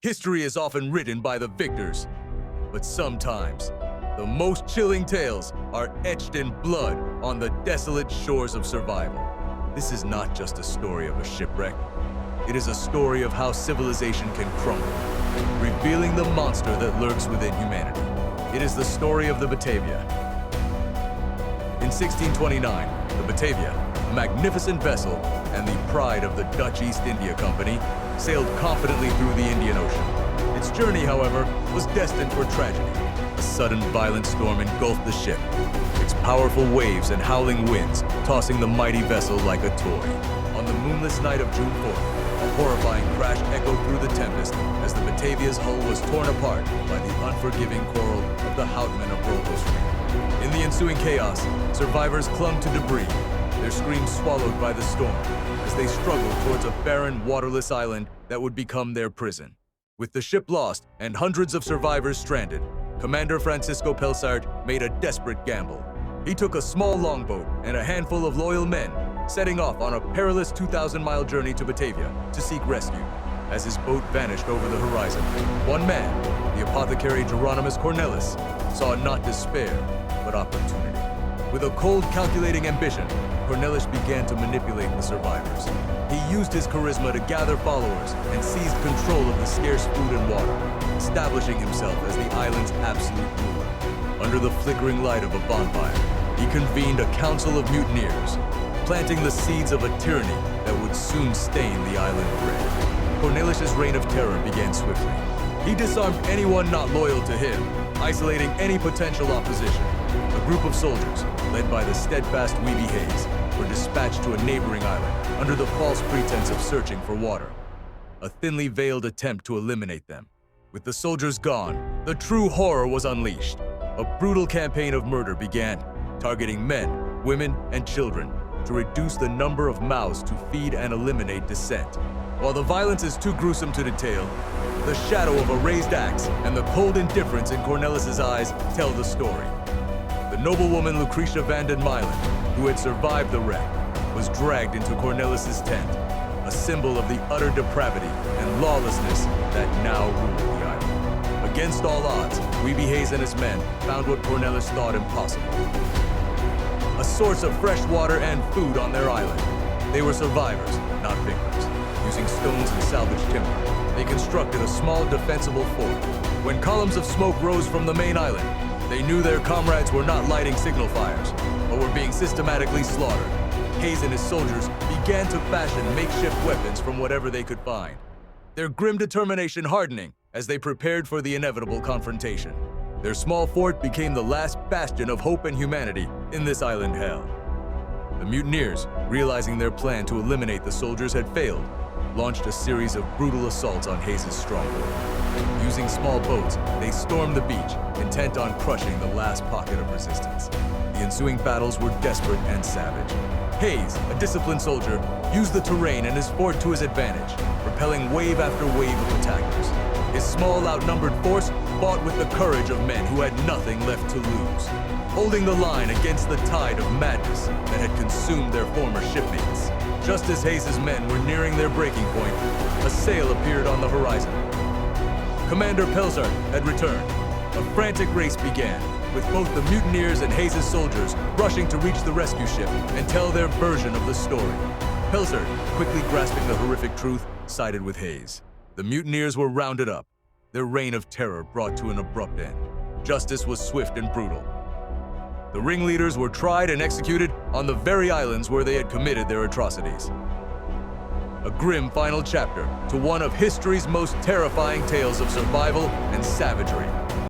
History is often written by the victors, but sometimes the most chilling tales are etched in blood on the desolate shores of survival. This is not just a story of a shipwreck. It is a story of how civilization can crumble, revealing the monster that lurks within humanity. It is the story of the Batavia. In 1629, the Batavia, a magnificent vessel and the pride of the Dutch East India Company, sailed confidently through the Indian Ocean. Its journey, however, was destined for tragedy. A sudden violent storm engulfed the ship, its powerful waves and howling winds tossing the mighty vessel like a toy. On the moonless night of June 4th, a horrifying crash echoed through the tempest as the Batavia's hull was torn apart by the unforgiving coral of the Houtman of Rollo Stream. In the ensuing chaos, survivors clung to debris, their screams swallowed by the storm as they struggled towards a barren, waterless island that would become their prison. With the ship lost and hundreds of survivors stranded, Commander Francisco Pelsart made a desperate gamble. He took a small longboat and a handful of loyal men, setting off on a perilous 2,000-mile journey to Batavia to seek rescue. As his boat vanished over the horizon, one man, the apothecary Geronimus Cornelis, saw not despair, but opportunity. With a cold, calculating ambition, Cornelis began to manipulate the survivors. He used his charisma to gather followers and seized control of the scarce food and water, establishing himself as the island's absolute ruler. Under the flickering light of a bonfire, he convened a council of mutineers, planting the seeds of a tyranny that would soon stain the island red. Cornelis' reign of terror began swiftly. He disarmed anyone not loyal to him, isolating any potential opposition. A group of soldiers, led by the steadfast Weeby Hayes, were dispatched to a neighboring island under the false pretense of searching for water. A thinly veiled attempt to eliminate them. With the soldiers gone, the true horror was unleashed. A brutal campaign of murder began, targeting men, women, and children to reduce the number of mouths to feed and eliminate dissent. While the violence is too gruesome to detail, the shadow of a raised axe and the cold indifference in Cornelis' eyes tell the story. The noblewoman Lucretia van den Meilen, who had survived the wreck, was dragged into Cornelis' tent, a symbol of the utter depravity and lawlessness that now ruled the island. Against all odds, Weeby Hayes and his men found what Cornelis thought impossible: a source of fresh water and food on their island. They were survivors, not victims. Using stones and salvaged timber, they constructed a small defensible fort. When columns of smoke rose from the main island, they knew their comrades were not lighting signal fires, but were being systematically slaughtered. Hayes and his soldiers began to fashion makeshift weapons from whatever they could find, their grim determination hardening as they prepared for the inevitable confrontation. Their small fort became the last bastion of hope and humanity in this island hell. The mutineers, realizing their plan to eliminate the soldiers had failed, launched a series of brutal assaults on Hayes' stronghold. Using small boats, they stormed the beach, intent on crushing the last pocket of resistance. The ensuing battles were desperate and savage. Hayes, a disciplined soldier, used the terrain and his fort to his advantage, repelling wave after wave of attackers. His small, outnumbered force fought with the courage of men who had nothing left to lose, holding the line against the tide of madness that had consumed their former shipmates. Just as Hayes' men were nearing their breaking point, a sail appeared on the horizon. Commander Pelsart had returned. A frantic race began, with both the mutineers and Hayes' soldiers rushing to reach the rescue ship and tell their version of the story. Pelsart, quickly grasping the horrific truth, sided with Hayes. The mutineers were rounded up, their reign of terror brought to an abrupt end. Justice was swift and brutal. The ringleaders were tried and executed on the very islands where they had committed their atrocities. A grim final chapter to one of history's most terrifying tales of survival and savagery.